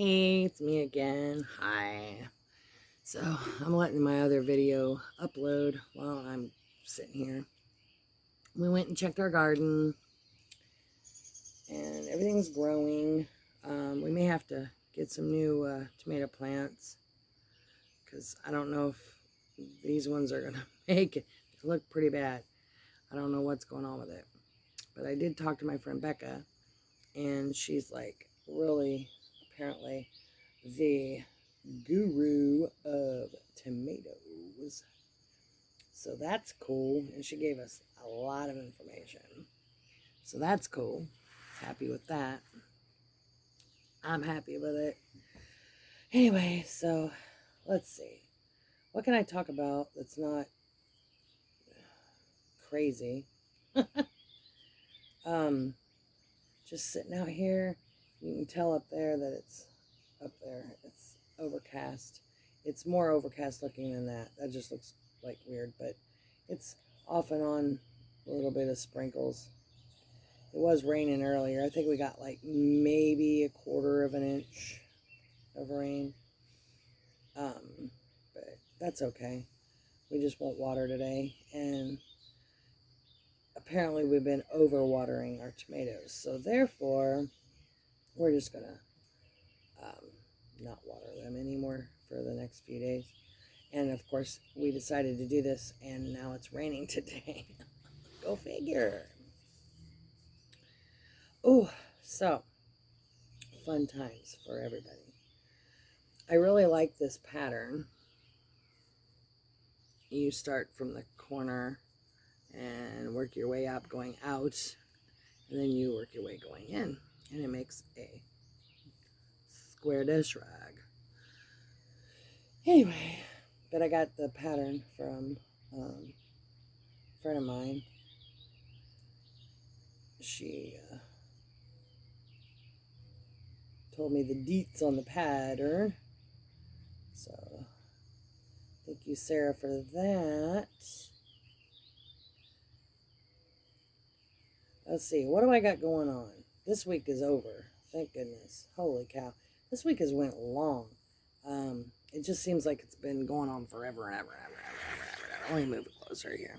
Hey, it's me again. Hi. So, I'm letting my other video upload while I'm sitting here. We went and checked our garden, and everything's growing. We may have to get some new tomato plants, because I don't know if these ones are going to make it. They look pretty bad. I don't know what's going on with it. But I did talk to my friend Becca, and she's like really, apparently, the guru of tomatoes. So that's cool. And she gave us a lot of information. So that's cool. Happy with that. I'm happy with it. Anyway, so let's see. What can I talk about that's not crazy? Just sitting out here. You can tell up there that it's up there. It's overcast. It's more overcast looking than that. That just looks like weird, but it's off and on a little bit of sprinkles. It was raining earlier. I think we got like maybe a quarter of an inch of rain. But that's okay. We just won't water today. And apparently we've been overwatering our tomatoes. So therefore, we're just going to not water them anymore for the next few days. And of course, we decided to do this, and now it's raining today. Go figure. Oh, so fun times for everybody. I really like this pattern. You start from the corner and work your way up going out, and then you work your way going in, and it makes a square dish rag. Anyway, but I got the pattern from a friend of mine. She told me the deets on the pattern, so thank you, Sarah, for that. Let's see, what do I got going on? This week is over. Thank goodness. Holy cow. This week has went long. It just seems like it's been going on forever and ever and ever and ever and ever and ever. Let me move it closer here.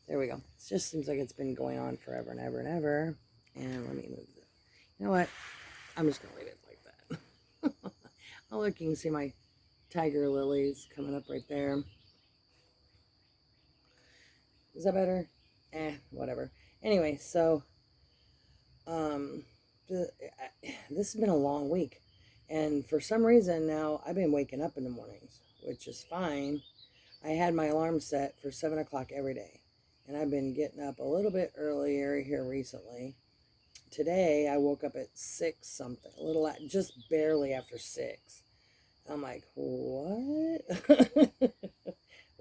There we go. It just seems like it's been going on forever and ever and ever. And let me move it. You know what? I'm just going to leave it like that. Oh, look, you can see my tiger lilies coming up right there. Is that better? Whatever. Anyway, so this has been a long week, and for some reason now I've been waking up in the mornings, which is fine. I had my alarm set for 7 o'clock every day, and I've been getting up a little bit earlier here recently. Today I woke up at 6 something, just barely after 6. I'm like, what?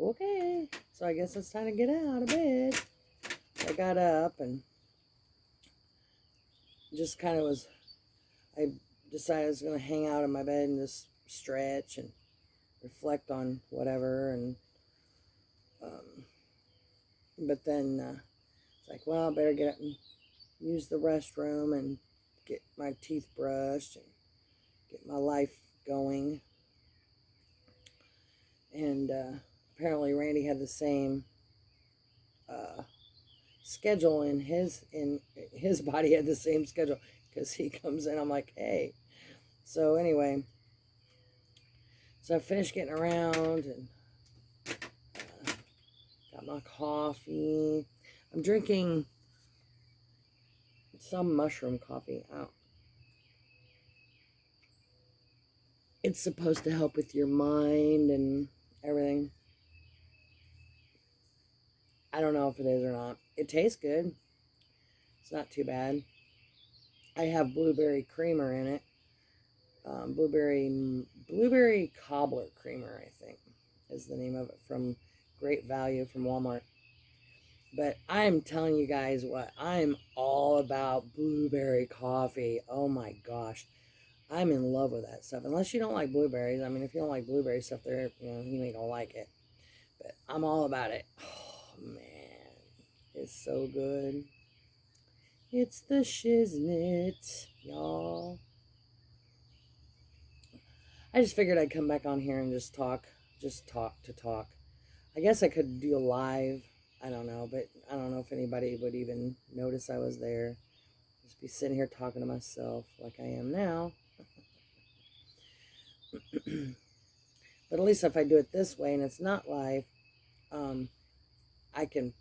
Okay, so I guess it's time to get out of bed. I got up and just kind of I decided I was going to hang out in my bed and just stretch and reflect on whatever. And but then it's like, well, I better get up and use the restroom and get my teeth brushed and get my life going. And apparently Randy had the same schedule in his body, had the same schedule, because he comes in, I'm like, hey. So anyway, so I finished getting around and got my coffee. I'm drinking some mushroom coffee. It's supposed to help with your mind and everything. I don't know if it is or not. It tastes good. It's not too bad. I have blueberry creamer in it. Blueberry cobbler creamer, I think, is the name of it, from Great Value from Walmart. But I'm telling you guys what, I'm all about blueberry coffee. Oh my gosh. I'm in love with that stuff. Unless you don't like blueberries. I mean, if you don't like blueberry stuff, you ain't gonna like it. But I'm all about it. Oh man, it's so good. It's the shiznit, y'all. I just figured I'd come back on here and just talk to talk. I guess I could do a live. I don't know, but I don't know if anybody would even notice I was there. Just be sitting here talking to myself like I am now. But at least if I do it this way and it's not live, I can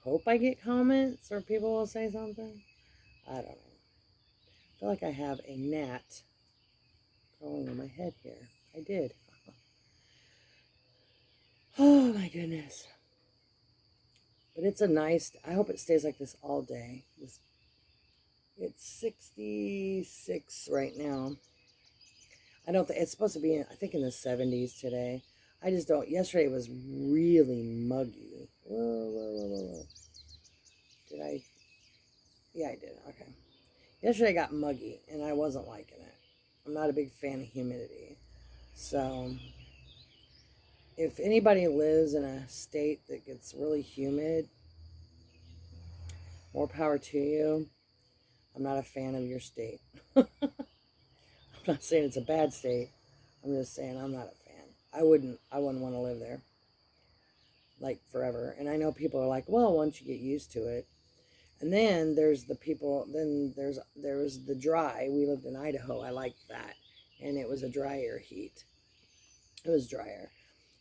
hope I get comments or people will say something. I don't know. I feel like I have a gnat crawling on my head here. I did. Oh my goodness. But it's a nice, I hope it stays like this all day. It's 66 right now. I don't think, it's supposed to be, I think in the 70s today. I just don't, yesterday was really muggy. Whoa. Did I? Yeah, I did. Okay. Yesterday got muggy, and I wasn't liking it. I'm not a big fan of humidity. So, if anybody lives in a state that gets really humid, more power to you. I'm not a fan of your state. I'm not saying it's a bad state. I'm just saying I'm not a fan. I wouldn't want to live there like forever. And I know people are like, well, once you get used to it. And then there's the people, then there was the dry. We lived in Idaho. I liked that. And it was a drier heat. It was drier.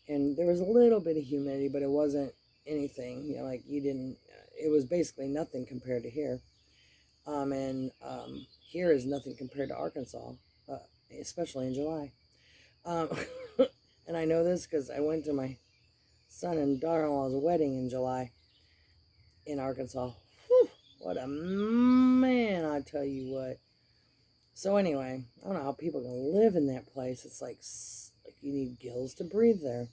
And there was a little bit of humidity, but it wasn't anything, you know, like you didn't, it was basically nothing compared to here. Here is nothing compared to Arkansas, especially in July. Um, and I know this because I went to my son and daughter-in-law's wedding in July in Arkansas. Whew, what a man, I tell you what. So anyway, I don't know how people can live in that place. It's like you need gills to breathe there.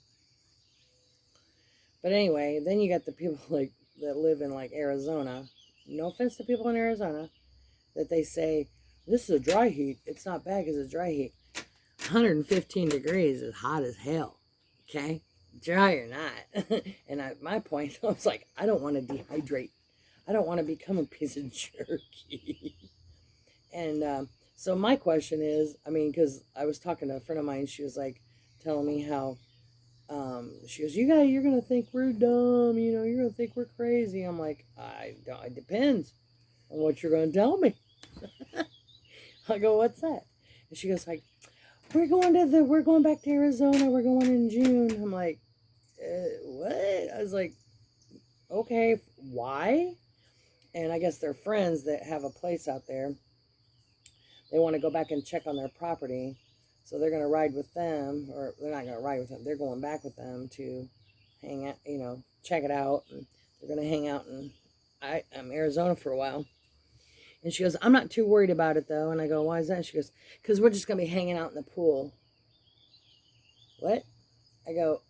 But anyway, then you got the people like that live in like Arizona. No offense to people in Arizona, that they say, this is a dry heat. It's not bad because it's dry heat. 115 degrees is hot as hell. Okay? Dry or not. And my point, I was like, I don't want to dehydrate. I don't want to become a piece of jerky. And so my question is, I mean, because I was talking to a friend of mine, she was like telling me how, she goes, you're going to think we're dumb. You know, you're going to think we're crazy. I'm like, it depends on what you're going to tell me. I go, what's that? And she goes like, we're going back to Arizona. We're going in June. I'm like, what? I was like, okay, why? And I guess they're friends that have a place out there. They want to go back and check on their property. So they're going to ride with them, or they're not going to ride with them. They're going back with them to hang out, you know, check it out. And they're going to hang out in Arizona for a while. And she goes, I'm not too worried about it, though. And I go, why is that? She goes, because we're just going to be hanging out in the pool. What? I go,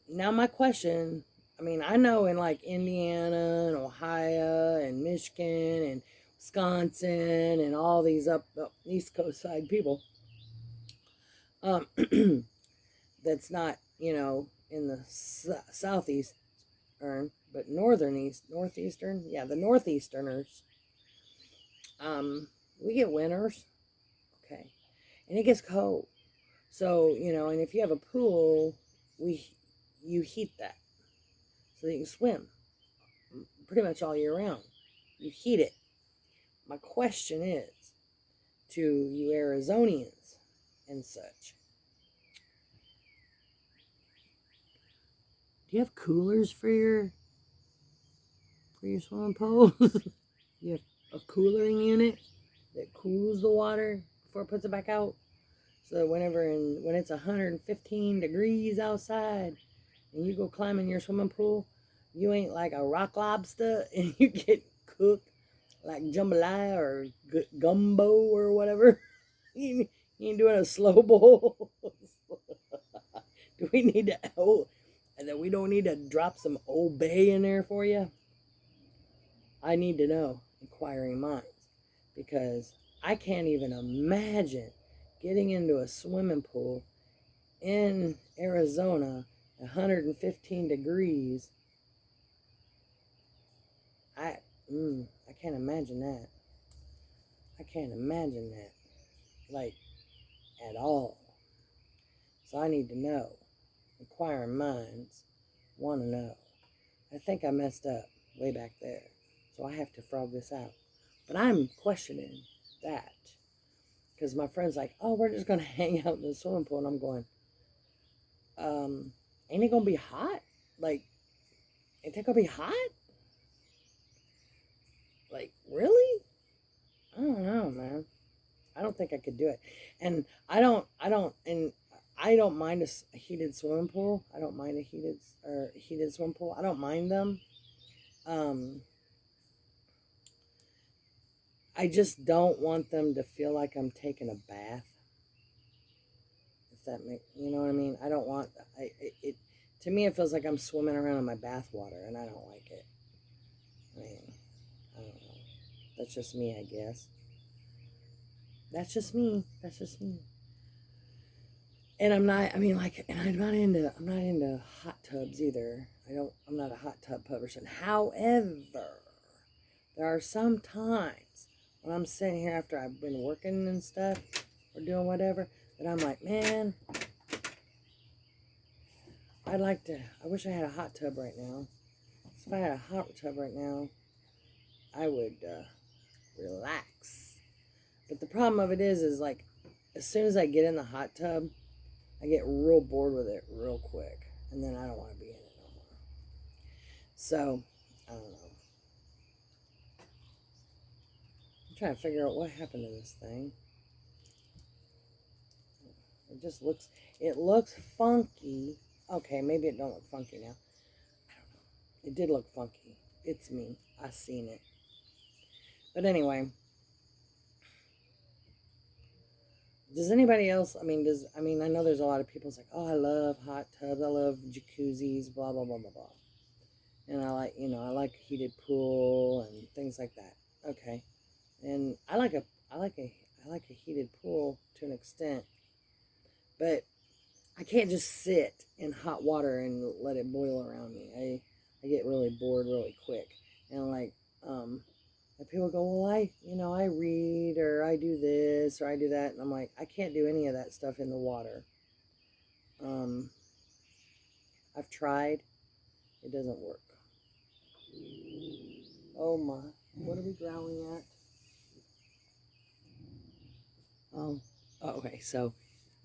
now my question, I mean, I know in like Indiana and Ohio and Michigan and Wisconsin and all these up East Coast side people, that's not, you know, in the southeast, but northeastern, yeah, the northeasterners, we get winters, okay, and it gets cold. So, you know, and if you have a pool, you heat that so that you can swim pretty much all year round. You heat it. My question is to you Arizonians and such, do you have coolers for your swimming pool? You have a cooling unit that cools the water before it puts it back out, so that when it's 115 degrees outside and you go climb in your swimming pool, you ain't like a rock lobster and you get cooked like jambalaya or gumbo or whatever. You ain't doing a slow bowl. Do we need to, and then we don't need to drop some Old Bay in there for you? I need to know, inquiring minds, because I can't even imagine getting into a swimming pool in Arizona, 115 degrees. I can't imagine that. I can't imagine that. Like, at all. So I need to know. Inquiring minds want to know. I think I messed up way back there. So I have to frog this out. But I'm questioning that. Because my friend's like, oh, we're just going to hang out in the swimming pool. And I'm going, ain't it going to be hot? Like, ain't it going to be hot? Like, really? I don't know, man. I don't think I could do it. And I don't mind a heated swimming pool. I don't mind a heated swimming pool. I don't mind them. I just don't want them to feel like I'm taking a bath. If that makes, you know what I mean? I don't want, to me it feels like I'm swimming around in my bath water, and I don't like it. I mean, I don't know. That's just me, I guess. That's just me. That's just me. And I'm not, I mean, like, and I'm not into hot tubs either. I'm not a hot tub person. However, there are some times when I'm sitting here after I've been working and stuff, or doing whatever, that I'm like, man, I wish I had a hot tub right now. If I had a hot tub right now, I would relax. But the problem of it is like, as soon as I get in the hot tub, I get real bored with it real quick. And then I don't want to be in it no more. So, I don't know. I'm trying to figure out what happened to this thing. It looks funky. Okay, maybe it don't look funky now. I don't know. It did look funky. It's me. I seen it. But anyway. Does anybody else, I know there's a lot of people that's like, oh, I love hot tubs, I love jacuzzis, blah, blah, blah, blah, blah. And I like a heated pool and things like that. Okay. And I like a heated pool to an extent. But I can't just sit in hot water and let it boil around me. I get really bored really quick. And like, and people go, well, I read, or I do this, or I do that. And I'm like, I can't do any of that stuff in the water. I've tried. It doesn't work. Oh my. What are we growling at? Oh, okay. So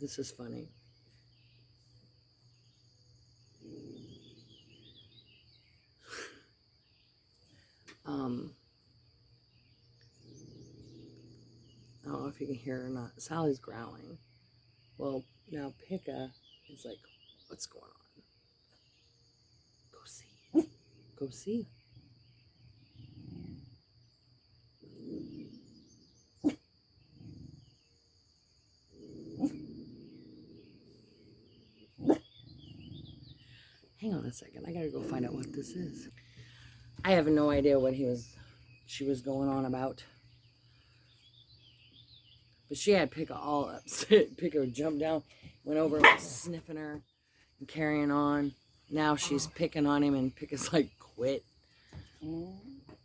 this is funny. I don't know if you can hear it or not. Sally's growling. Well, now Pika is like, what's going on? Go see. Go see. Hang on a second. I gotta go find out what this is. I have no idea what she was going on about. But she had Pika all upset. Pika jumped down, went over and was sniffing her and carrying on. Now she's picking on him, and Pika's like, quit.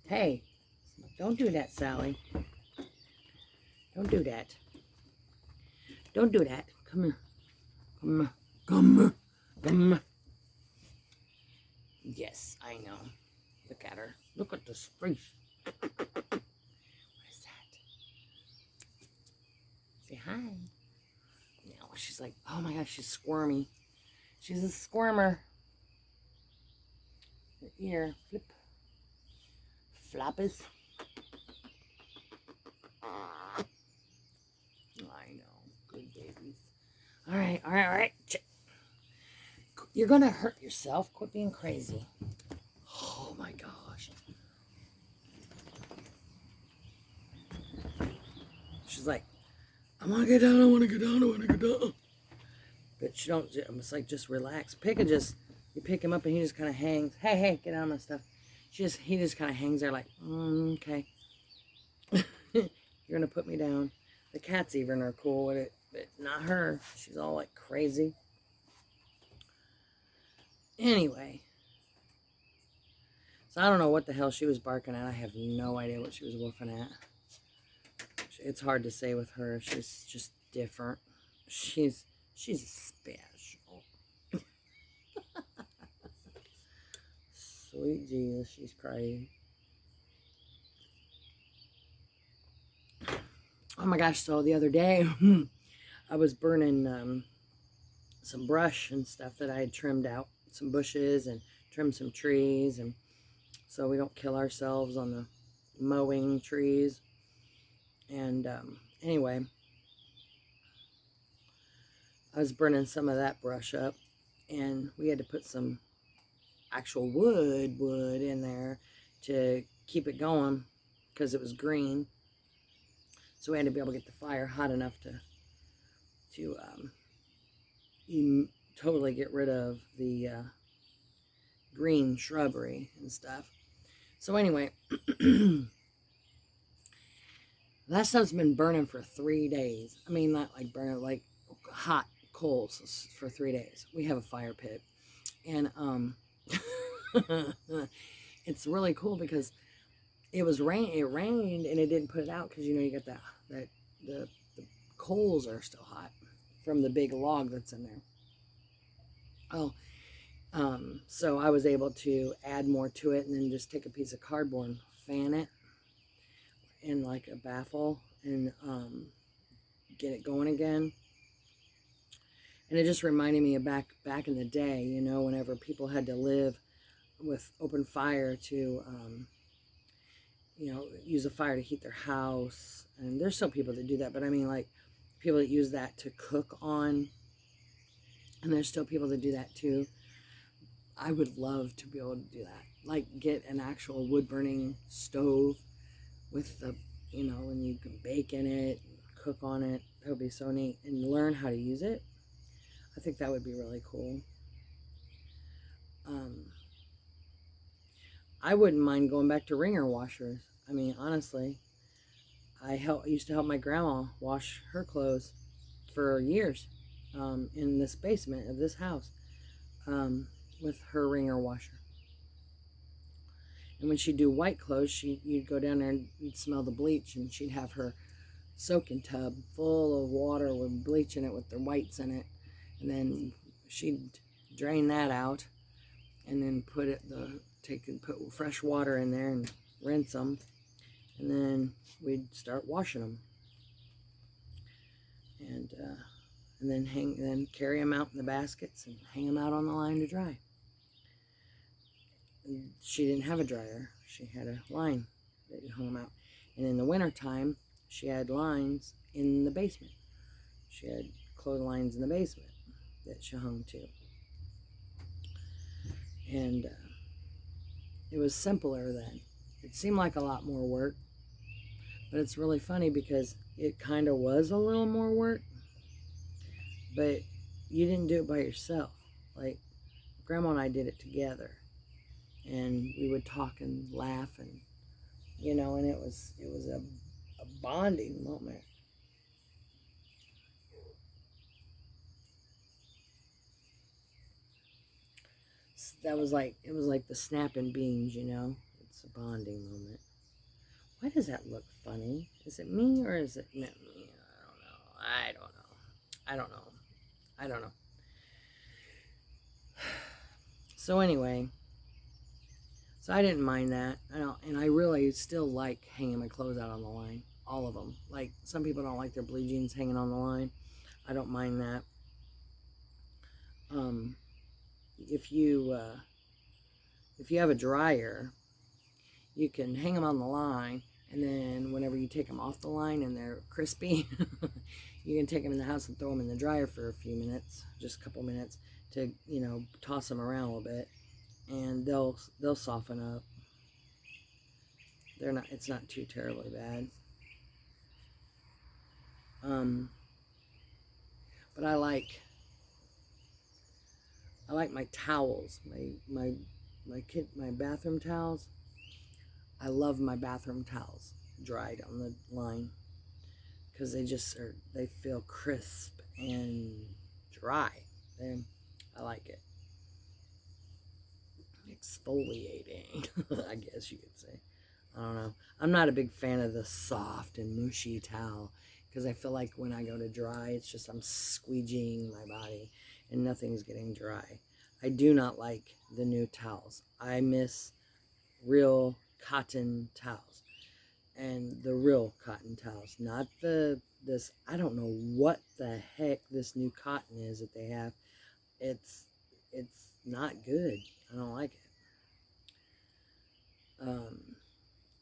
Hey, don't do that, Sally. Don't do that. Don't do that. Come here. Come here. Come here. Come here. Yes, I know. Look at her. Look at this face. What is that? Say hi. Now she's like, oh my gosh, she's squirmy. She's a squirmer. Her ear, flip. Floppers. I know. Good babies. All right. You're going to hurt yourself. Quit being crazy. Oh my gosh. She's like, I want to get down, I want to get down. But she don't, it's like, just relax. You pick him up and he just kind of hangs. Hey, get out of my stuff. He just kind of hangs there like, okay. You're going to put me down. The cats even are cool with it, but not her. She's all like crazy. Anyway. So I don't know what the hell she was barking at. I have no idea what she was woofing at. It's hard to say with her. She's just different. She's special. Sweet Jesus, she's crying. Oh my gosh, so the other day, I was burning some brush and stuff that I had trimmed out, some bushes and trimmed some trees, and so we don't kill ourselves on the mowing trees. And anyway, I was burning some of that brush up, and we had to put some actual wood in there to keep it going because it was green. So we had to be able to get the fire hot enough to totally get rid of the green shrubbery and stuff. So anyway, that stuff's been burning for 3 days. I mean, not like burning, like hot coals for 3 days. We have a fire pit, and it's really cool because it rained and it didn't put it out because you got the coals are still hot from the big log that's in there. So I was able to add more to it and then just take a piece of cardboard and fan it in like a baffle and get it going again. And it just reminded me of back in the day, whenever people had to live with open fire to, use a fire to heat their house. And there's still people that do that, but I mean, like, people that use that to cook on. And there's still people that do that too. I would love to be able to do that. Like, get an actual wood-burning stove with the, and you can bake in it, cook on it. That would be so neat. And learn how to use it. I think that would be really cool. I wouldn't mind going back to wringer washers. I mean, honestly, I used to help my grandma wash her clothes for years in this basement of this house with her wringer washer. And when she'd do white clothes, you'd go down there and you'd smell the bleach, and she'd have her soaking tub full of water with bleach in it with the whites in it. And then she'd drain that out and then put fresh water in there and rinse them. And then we'd start washing them. And then carry them out in the baskets and hang them out on the line to dry. And she didn't have a dryer. She had a line that you hung them out. And in the wintertime, she had lines in the basement. She had clotheslines in the basement that she hung to. And it was simpler then. It seemed like a lot more work. But it's really funny because it kind of was a little more work. But you didn't do it by yourself. Like, Grandma and I did it together. And we would talk and laugh and, and it was a bonding moment. It was like the snapping beans, It's a bonding moment. Why does that look funny? Is it me or is it me? I don't know. So anyway, so I didn't mind that. And I really still like hanging my clothes out on the line. All of them. Like, some people don't like their blue jeans hanging on the line. I don't mind that. If you have a dryer, you can hang them on the line, and then whenever you take them off the line and they're crispy, you can take them in the house and throw them in the dryer for a few minutes, just a couple minutes, to toss them around a little bit, and they'll soften up. It's not too terribly bad. But I like my towels, my bathroom towels. I love my bathroom towels dried on the line because they feel crisp and dry. And I like it. Exfoliating, I guess you could say. I don't know. I'm not a big fan of the soft and mushy towel because I feel like when I go to dry, it's just I'm squeegeeing my body and nothing's getting dry. I do not like the new towels. I miss real cotton towels, and the real cotton towels, not this. I don't know what the heck this new cotton is that they have. It's not good. I don't like it.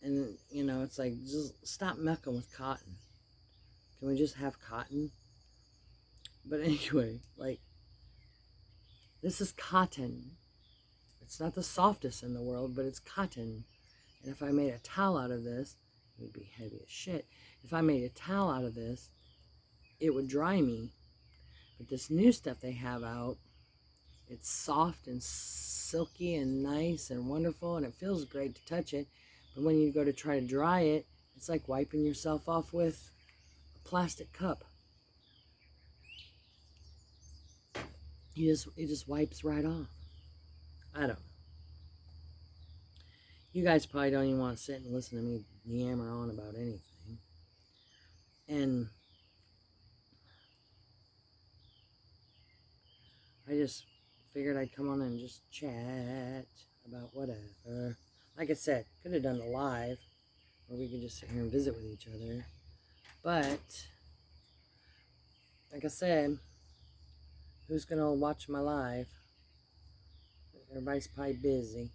And you know, it's like, just stop messing with cotton. Can we just have cotton? But anyway, like, this is cotton. It's not the softest in the world, but it's cotton. And if I made a towel out of this, it would be heavy as shit. If I made a towel out of this, it would dry me. But this new stuff they have out, it's soft and silky and nice and wonderful, and it feels great to touch it. But when you go to try to dry it, it's like wiping yourself off with a plastic cup. It just wipes right off. I don't know. You guys probably don't even want to sit and listen to me yammer on about anything. And I just figured I'd come on and just chat about whatever. Like I said, could have done a live where we could just sit here and visit with each other. But, like I said, who's going to watch my live? Everybody's probably busy.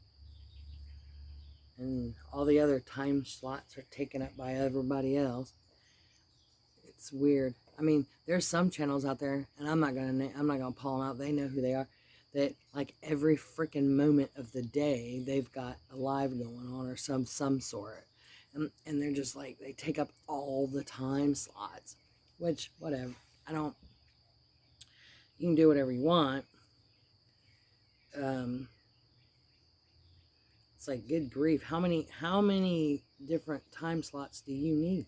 And all the other time slots are taken up by everybody else. It's weird. I mean, there's some channels out there, and I'm not gonna pull them out. They know who they are. That like every freaking moment of the day, they've got a live going on or some sort, and they're just like, they take up all the time slots. Which, whatever. I don't. You can do whatever you want. It's like, good grief, how many different time slots do you need?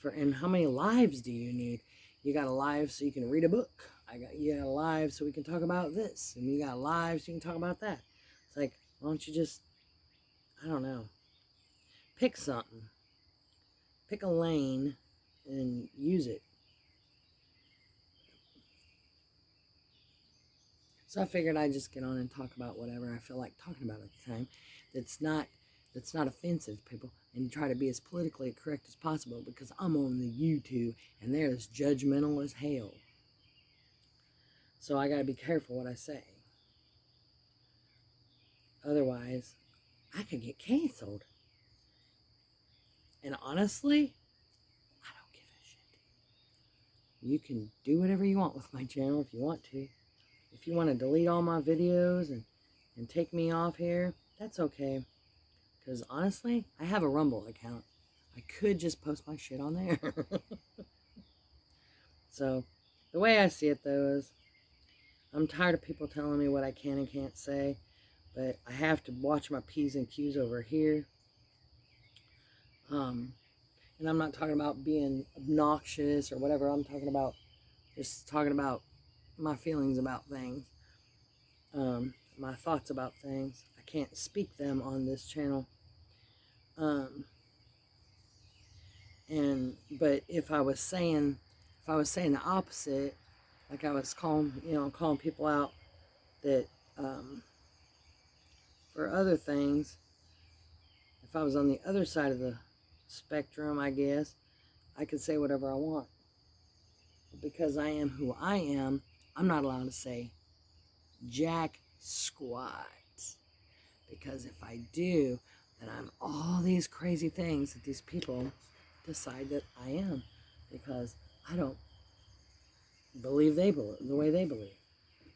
And how many lives do you need? You got a live so you can read a book. You got a live so we can talk about this, and you got a live so you can talk about that. It's like, why don't you just, I don't know, pick something, pick a lane, and use it. So I figured I'd just get on and talk about whatever I feel like talking about at the time. That's not offensive, people, and try to be as politically correct as possible, because I'm on the YouTube and they're as judgmental as hell. So I gotta be careful what I say. Otherwise, I could get canceled. And honestly, I don't give a shit. You can do whatever you want with my channel if you want to. If you want to delete all my videos and take me off here, that's okay. Because honestly, I have a Rumble account. I could just post my shit on there. So, the way I see it though is, I'm tired of people telling me what I can and can't say. But I have to watch my P's and Q's over here. And I'm not talking about being obnoxious or whatever. I'm talking about just talking about my feelings about things. My thoughts about things. I can't speak them on this channel. But if I was saying the opposite, like I was calling people out that for other things, if I was on the other side of the spectrum, I guess I could say whatever I want. But because I am who I am, I'm not allowed to say jack squat. Because if I do, then I'm all these crazy things that these people decide that I am, because I don't believe the way they believe.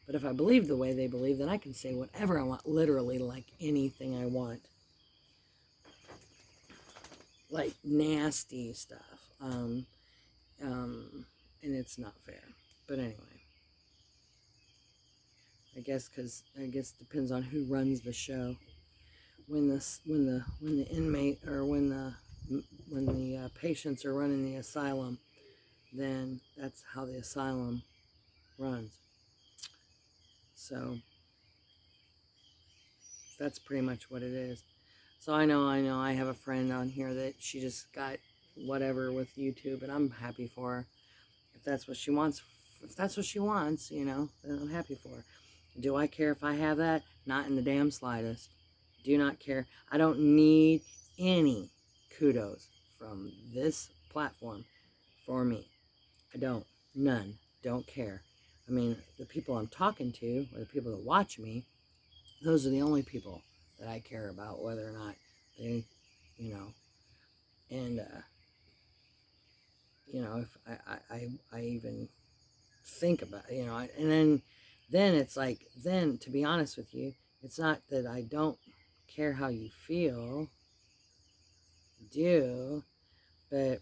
But if I believe the way they believe, then I can say whatever I want, literally like anything I want. Like nasty stuff. And it's not fair. But anyway. I guess it depends on who runs the show. When the inmate, or when the patients are running the asylum, then that's how the asylum runs. So that's pretty much what it is. So I know I have a friend on here that she just got whatever with YouTube, and I'm happy for her. If that's what she wants, you know, then I'm happy for her. Do I care if I have that? Not in the damn slightest. Do not care. I don't need any kudos from this platform for me. I don't. None. Don't care. I mean, the people I'm talking to, or the people that watch me, those are the only people that I care about, whether or not they, you know, and, you know, if I even think about, you know, and then it's like, then to be honest with you, it's not that I don't care how you feel, do, but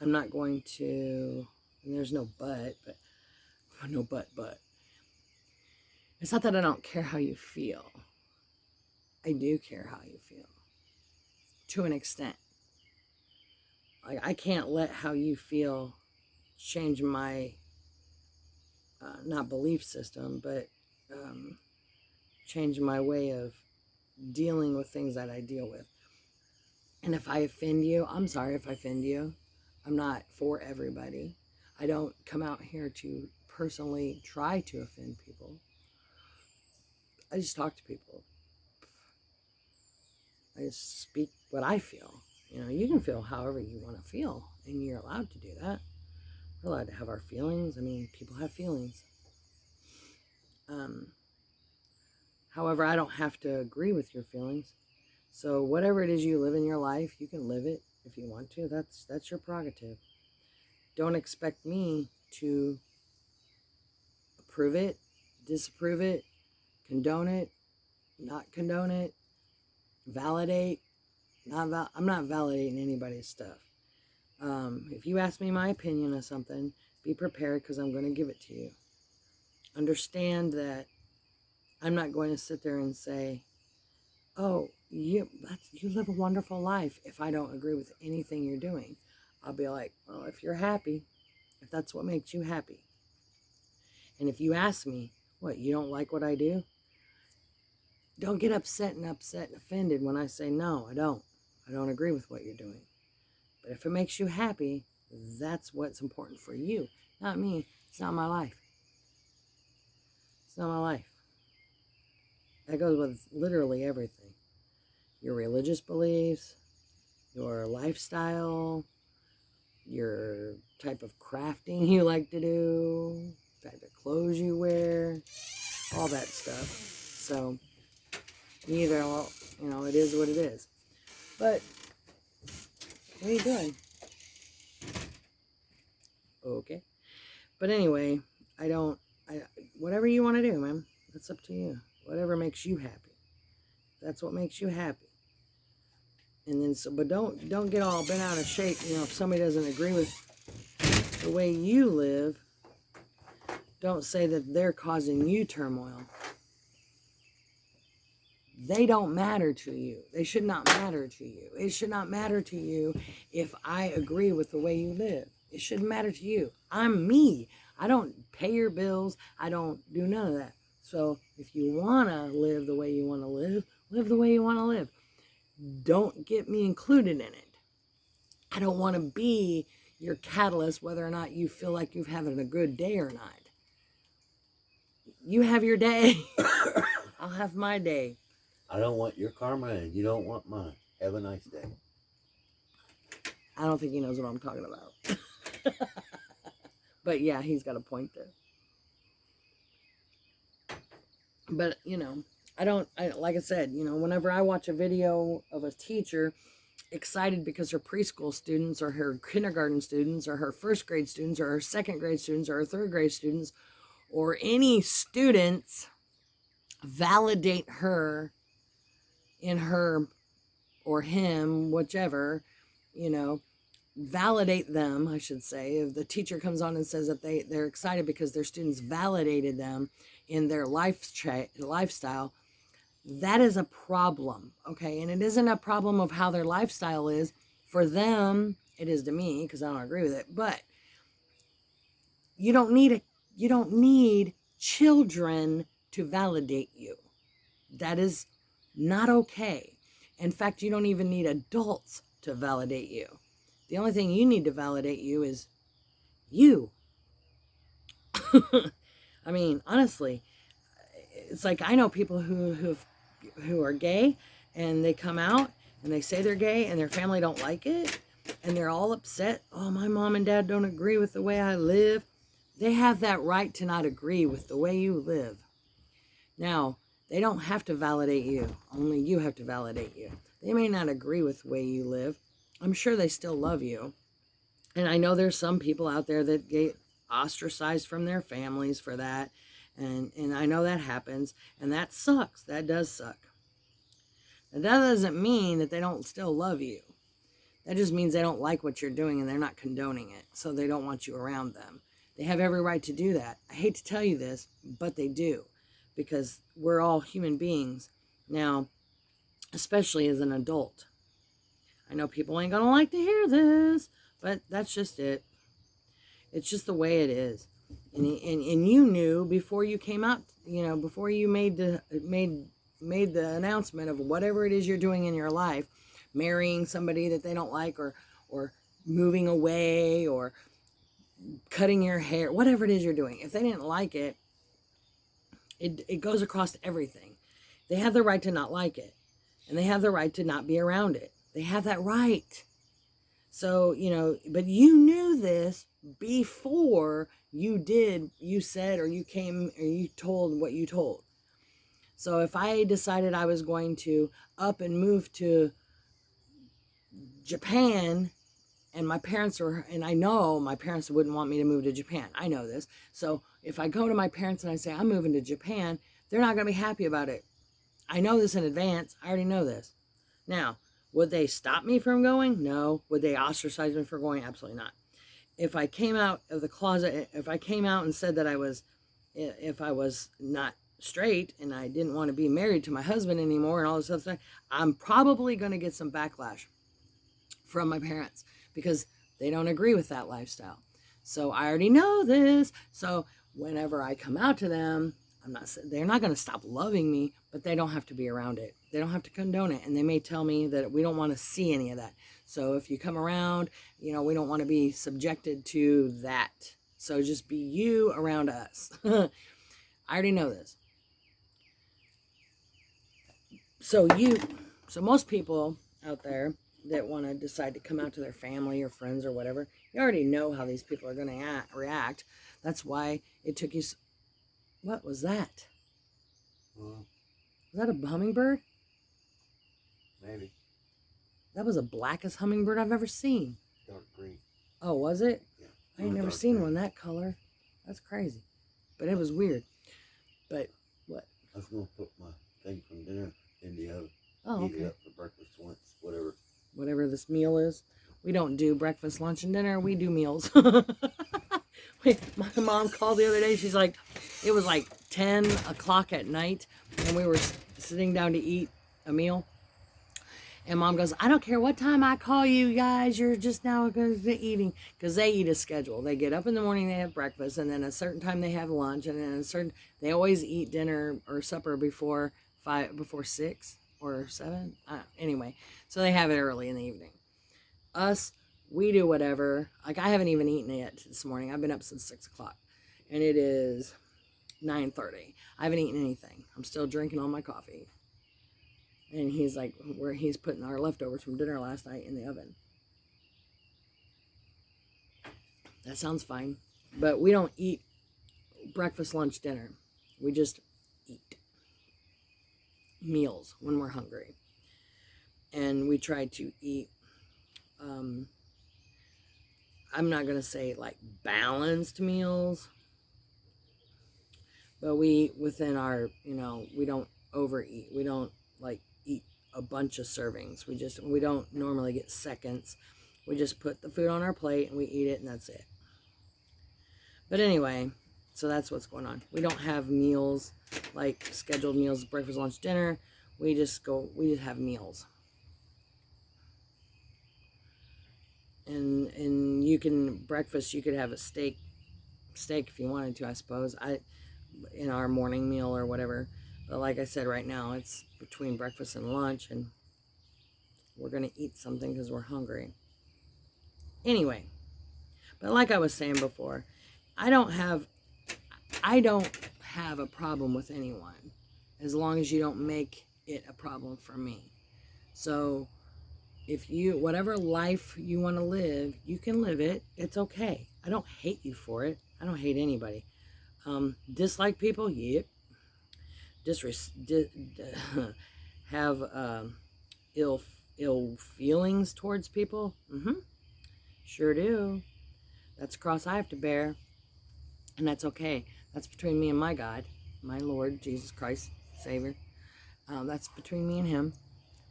I'm not going to, and there's no but, it's not that I don't care how you feel. I do care how you feel, to an extent. Like, I can't let how you feel change my, not belief system, but change my way of dealing with things that I deal with. And if I offend you, I'm sorry if I offend you. I'm not for everybody. I don't come out here to personally try to offend people. I just talk to people. I just speak what I feel. You know, you can feel however you want to feel, and you're allowed to do that. We're allowed to have our feelings. I mean, people have feelings. However, I don't have to agree with your feelings. So whatever it is you live in your life, you can live it if you want to. That's your prerogative. Don't expect me to approve it, disapprove it, condone it, not condone it, validate. I'm not validating anybody's stuff. If you ask me my opinion of something, be prepared, because I'm going to give it to you. Understand that I'm not going to sit there and say, oh, you live a wonderful life, if I don't agree with anything you're doing. I'll be like, well, if you're happy, if that's what makes you happy. And if you ask me, what, you don't like what I do? Don't get upset and offended when I say, no, I don't agree with what you're doing. But if it makes you happy, that's what's important for you, not me. It's not my life. It's not my life. That goes with literally everything. Your religious beliefs, your lifestyle, your type of crafting you like to do, type of clothes you wear, all that stuff. So, either, you know, it is what it is. But, what are you doing? Okay. But anyway, whatever you want to do, man, that's up to you. Whatever makes you happy. That's what makes you happy. And then, but don't get all bent out of shape, you know, if somebody doesn't agree with the way you live. Don't say that they're causing you turmoil. They don't matter to you. They should not matter to you. It should not matter to you if I agree with the way you live. It shouldn't matter to you. I'm me. I don't pay your bills. I don't do none of that. So if you want to live the way you want to live the way you want to live. Don't get me included in it. I don't want to be your catalyst whether or not you feel like you're having a good day or not. You have your day. I'll have my day. I don't want your karma and you don't want mine. Have a nice day. I don't think he knows what I'm talking about. But yeah, he's got a point there. But, you know, like I said, you know, whenever I watch a video of a teacher excited because her preschool students or her kindergarten students or her first grade students or her second grade students or her third grade students or any students validate her in her or him, whichever, you know, validate them, I should say. If the teacher comes on and says that they're excited because their students validated them in their lifestyle, that is a problem, okay? And it isn't a problem of how their lifestyle is. For them, it is to me, because I don't agree with it. But you don't need children to validate you. That is not okay. In fact, you don't even need adults to validate you. The only thing you need to validate you is you. I mean, honestly, it's like I know people who are gay, and they come out and they say they're gay and their family don't like it, and they're all upset. Oh, my mom and dad don't agree with the way I live. They have that right to not agree with the way you live. Now, they don't have to validate you. Only you have to validate you. They may not agree with the way you live. I'm sure they still love you. And I know there's some people out there that get ostracized from their families for that. And I know that happens. And that sucks. That does suck. And that doesn't mean that they don't still love you. That just means they don't like what you're doing and they're not condoning it. So they don't want you around them. They have every right to do that. I hate to tell you this, but they do. Because we're all human beings. Now, especially as an adult. I know people ain't going to like to hear this, but that's just it. It's just the way it is. And you knew before you came out, before you made the announcement of whatever it is you're doing in your life, marrying somebody that they don't like, or moving away, or cutting your hair, whatever it is you're doing. If they didn't like it, it goes across everything. They have the right to not like it. And they have the right to not be around it. They have that right. So, but you knew this before you said, or you came, or you told what you told. So if I decided I was going to up and move to Japan, and and I know my parents wouldn't want me to move to Japan. I know this. So if I go to my parents and I say, I'm moving to Japan, they're not going to be happy about it. I know this in advance. I already know this. Now, would they stop me from going? No. Would they ostracize me for going? Absolutely not. If I came out of the closet, if I came out and said that if I was not straight and I didn't want to be married to my husband anymore and all this other stuff, I'm probably going to get some backlash from my parents because they don't agree with that lifestyle. So I already know this. So whenever I come out to them, they're not going to stop loving me, but they don't have to be around it. They don't have to condone it. And they may tell me that we don't want to see any of that. So if you come around, we don't want to be subjected to that. So just be you around us. I already know this. So most people out there that want to decide to come out to their family or friends or whatever, you already know how these people are going to react. That's why it took you. What was that? Was that a hummingbird? Maybe. That was the blackest hummingbird I've ever seen. Dark green. Oh, was it? Yeah. I ain't never seen one that color. That's crazy. But it was weird. But what? I was going to put my thing from dinner in the oven. Oh, Heat okay. it up for breakfast once, whatever. Whatever this meal is. We don't do breakfast, lunch, and dinner. We do meals. My mom called the other day. She's like, it was like 10 o'clock at night, and we were sitting down to eat a meal. And Mom goes, I don't care what time I call you guys, you're just now going to be eating. Because they eat a schedule. They get up in the morning, they have breakfast, and then a certain time they have lunch, and then they always eat dinner or supper before 6 or 7. Anyway, so they have it early in the evening. Us, we do whatever. Like, I haven't even eaten yet this morning. I've been up since 6 o'clock. And it is 9:30. I haven't eaten anything. I'm still drinking all my coffee. And he's like, he's putting our leftovers from dinner last night in the oven. That sounds fine. But we don't eat breakfast, lunch, dinner. We just eat meals when we're hungry. And we try to eat, I'm not going to say like balanced meals, but within our, we don't overeat. We don't like eat a bunch of servings. We don't normally get seconds. We just put the food on our plate and we eat it, and that's it. But anyway, so that's what's going on. We don't have meals, like scheduled meals, breakfast, lunch, dinner. We just have meals. And you could have a steak if you wanted to, I suppose. In our morning meal or whatever. But like I said, right now it's between breakfast and lunch, and we're going to eat something because we're hungry. Anyway, but like I was saying before, I don't have a problem with anyone as long as you don't make it a problem for me. So if you, whatever life you want to live, you can live it. It's okay. I don't hate you for it. I don't hate anybody. Dislike people? Yep. Have ill ill feelings towards people? Sure do. That's a cross I have to bear, and that's okay. That's between me and my God, my Lord Jesus Christ, Savior. That's between me and Him,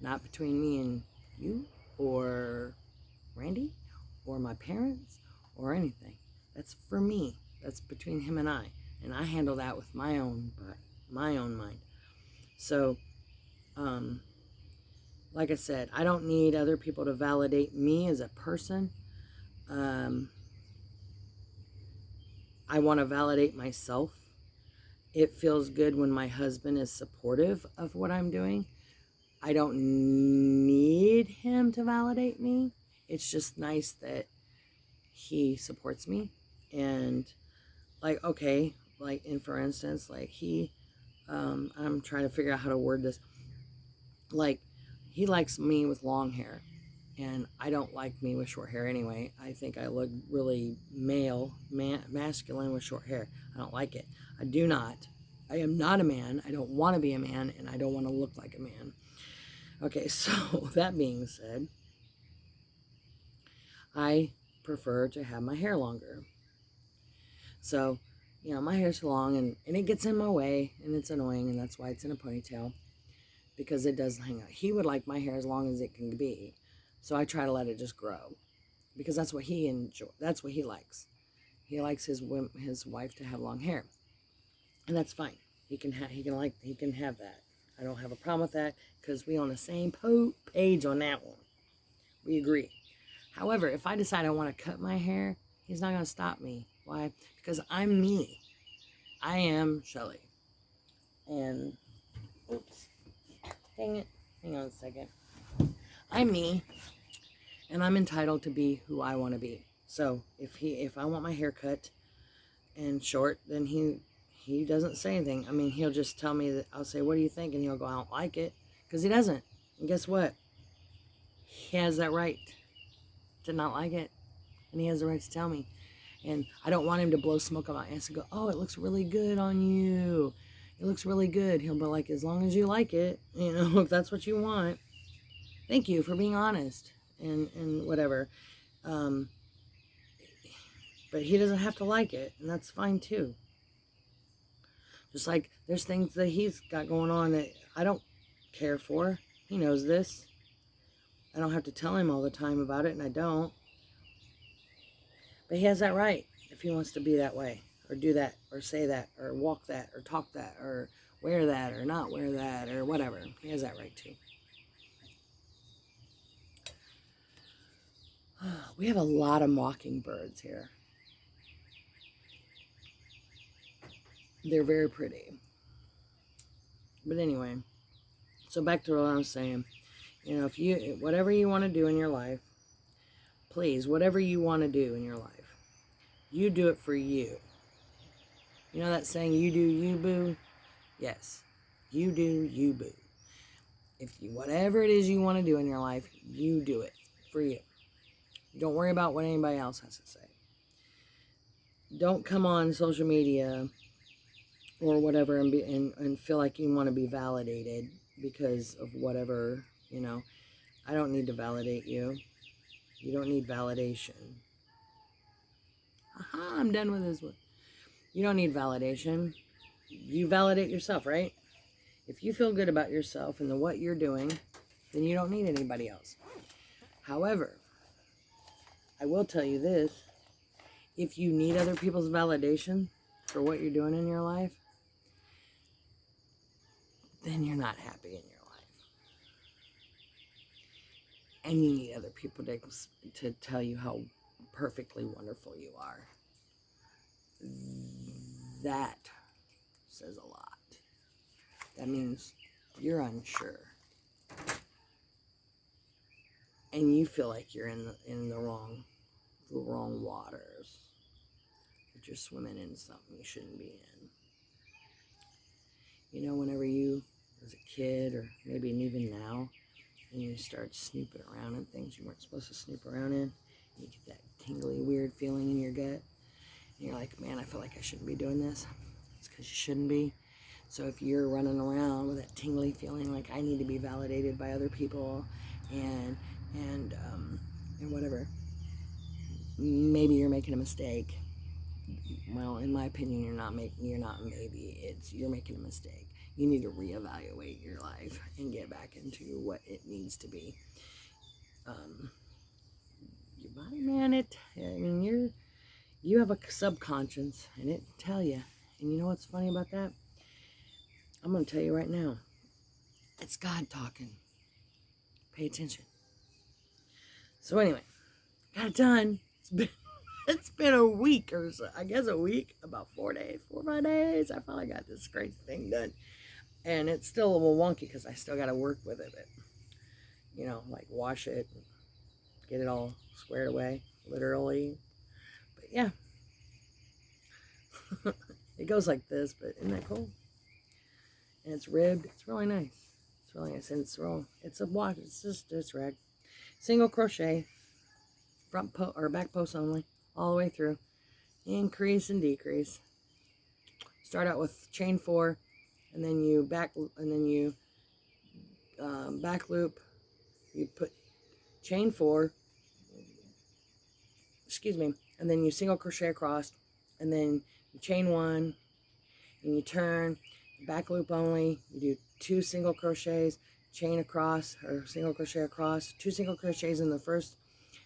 not between me and you or Randy or my parents or anything. That's for me. That's between Him and I handle that with my own mind. So, like I said, I don't need other people to validate me as a person. I want to validate myself. It feels good when my husband is supportive of what I'm doing. I don't need him to validate me. It's just nice that he supports me. And like, okay, like, and for instance, like I'm trying to figure out how to word this. Like, he likes me with long hair, and I don't like me with short hair anyway. I think I look really masculine with short hair. I don't like it. I do not. I am not a man. I don't want to be a man, and I don't want to look like a man. Okay, so that being said, I prefer to have my hair longer. So, my hair's long, and it gets in my way, and it's annoying, and that's why it's in a ponytail, because it does hang out. He would like my hair as long as it can be, so I try to let it just grow, because that's what he enjoys. That's what he likes. He likes his wife to have long hair, and that's fine. He can have that. I don't have a problem with that, because we on the same page on that one. We agree. However, if I decide I want to cut my hair, he's not going to stop me. Why? Because I'm me. I am Shelley. And, oops, dang it. Hang on a second. I'm me, and I'm entitled to be who I want to be. So if I want my hair cut and short, then he doesn't say anything. I mean, he'll just tell me that. I'll say, "What do you think?" And he'll go, "I don't like it," because he doesn't. And guess what? He has that right to not like it, and he has the right to tell me. And I don't want him to blow smoke on my ass and go, "Oh, it looks really good on you. It looks really good." He'll be like, "As long as you like it, if that's what you want. Thank you for being honest," and whatever. But he doesn't have to like it, and that's fine too. Just like there's things that he's got going on that I don't care for. He knows this. I don't have to tell him all the time about it, and I don't. But he has that right if he wants to be that way, or do that, or say that, or walk that, or talk that, or wear that, or not wear that, or whatever. He has that right too. We have a lot of mockingbirds here. They're very pretty. But anyway, so back to what I was saying. If whatever you want to do in your life, please, whatever you want to do in your life, you do it for you. You know that saying, "You do you, boo"? Yes, you do you, boo. Whatever it is you want to do in your life, you do it for you. Don't worry about what anybody else has to say. Don't come on social media or whatever and feel like you want to be validated because of whatever, I don't need to validate you. You don't need validation. Aha, I'm done with this one. You don't need validation. You validate yourself, right? If you feel good about yourself and what you're doing, then you don't need anybody else. However, I will tell you this. If you need other people's validation for what you're doing in your life, then you're not happy in your life. And you need other people to tell you how perfectly wonderful you are. That says a lot. That means you're unsure. And you feel like you're in the wrong. the wrong waters. That you're swimming in something you shouldn't be in. You know, whenever you, as a kid, or maybe even now, and you start snooping around in things you weren't supposed to snoop around in, and you get that tingly, weird feeling in your gut, and you're like, man, I feel like I shouldn't be doing this. It's because you shouldn't be. So if you're running around with that tingly feeling like I need to be validated by other people, and whatever, maybe you're making a mistake. Well, in my opinion, you're not. You're making a mistake. You need to reevaluate your life and get back into what it needs to be. Your body, man, you have a subconscious, and it tell you. And you know what's funny about that? I'm going to tell you right now. It's God talking. Pay attention. So anyway, got it done. It's been a week or so. I guess a week, about 4 or 5 days. I finally got this crazy thing done. And it's still a little wonky because I still got to work with it. But, you know, like wash it, and get it all squared away, literally. But yeah. It goes like this, but isn't that cool? And it's ribbed. It's really nice. It's really nice. And it's a wash. It's just this rag. Single crochet. Front or back post only. All the way through. Increase and decrease. Start out with chain 4. And then you back loop. You put chain 4. Excuse me. And then you single crochet across. And then you chain 1. And you turn. Back loop only. You do 2 single crochets, chain across, or single crochet across, 2 single crochets in the first,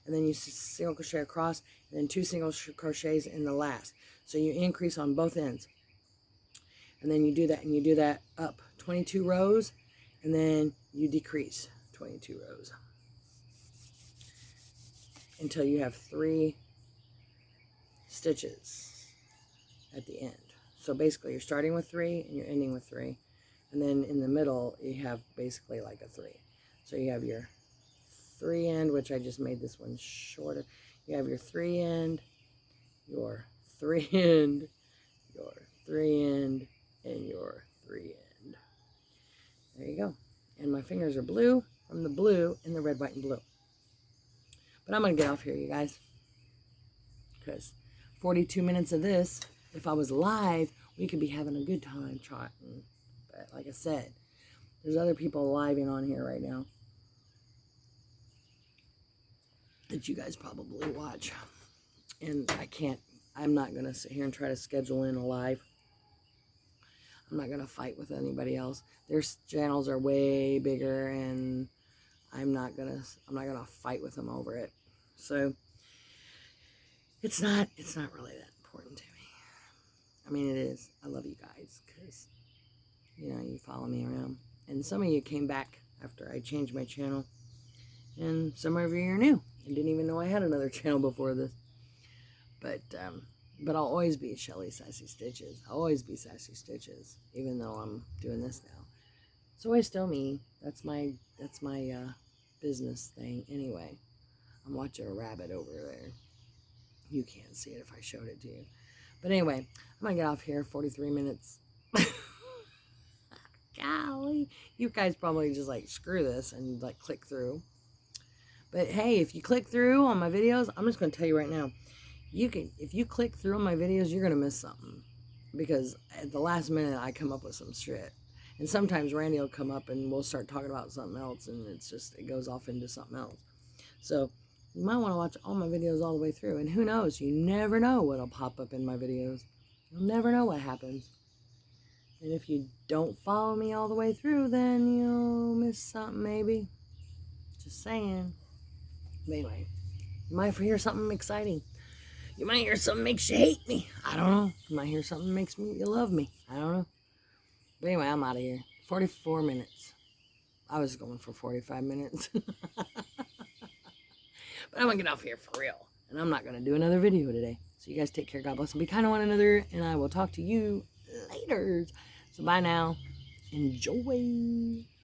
and then you single crochet across, and then 2 single crochets in the last. So you increase on both ends. And then you do that, and you do that up 22 rows, and then you decrease 22 rows until you have 3 stitches at the end. So basically you're starting with 3 and you're ending with 3. And then in the middle you have basically like a 3. So you have your 3 end, which I just made this one shorter. You have your 3 end, your 3 end, your 3 end, and your 3 end. There you go. And my fingers are blue from the blue and the red, white, and blue. But I'm going to get off here, you guys. Because 42 minutes of this, if I was live, we could be having a good time chatting. But like I said, there's other people living on here right now that you guys probably watch. And I'm not going to sit here and try to schedule in a live. I'm not going to fight with anybody else. Their channels are way bigger, and I'm not going to fight with them over it. So it's not really that important to me. I mean, it is. I love you guys because, you know, you follow me around. And some of you came back after I changed my channel. And some of you are new and didn't even know I had another channel before this. But I'll always be Shelley Sassy Stitches. I'll always be Sassy Stitches, even though I'm doing this now. It's always still me. That's my business thing anyway. I'm watching a rabbit over there. You can't see it if I showed it to you. But anyway, I'm going to get off here. 43 minutes. Golly. You guys probably just like, screw this, and like click through. But hey, if you click through on my videos, I'm just going to tell you right now. If you click through on my videos, you're going to miss something. Because at the last minute, I come up with some shit. And sometimes Randy will come up and we'll start talking about something else, and it goes off into something else. So you might want to watch all my videos all the way through. And who knows? You never know what'll pop up in my videos. You'll never know what happens. And if you don't follow me all the way through, then you'll miss something maybe. Just saying. But anyway, you might hear something exciting. You might hear something makes you hate me. I don't know. You might hear something makes you love me. I don't know. But anyway, I'm out of here. 44 minutes. I was going for 45 minutes. But I'm going to get off here for real. And I'm not going to do another video today. So you guys take care. God bless and be kind to one another. And I will talk to you later. So bye now. Enjoy.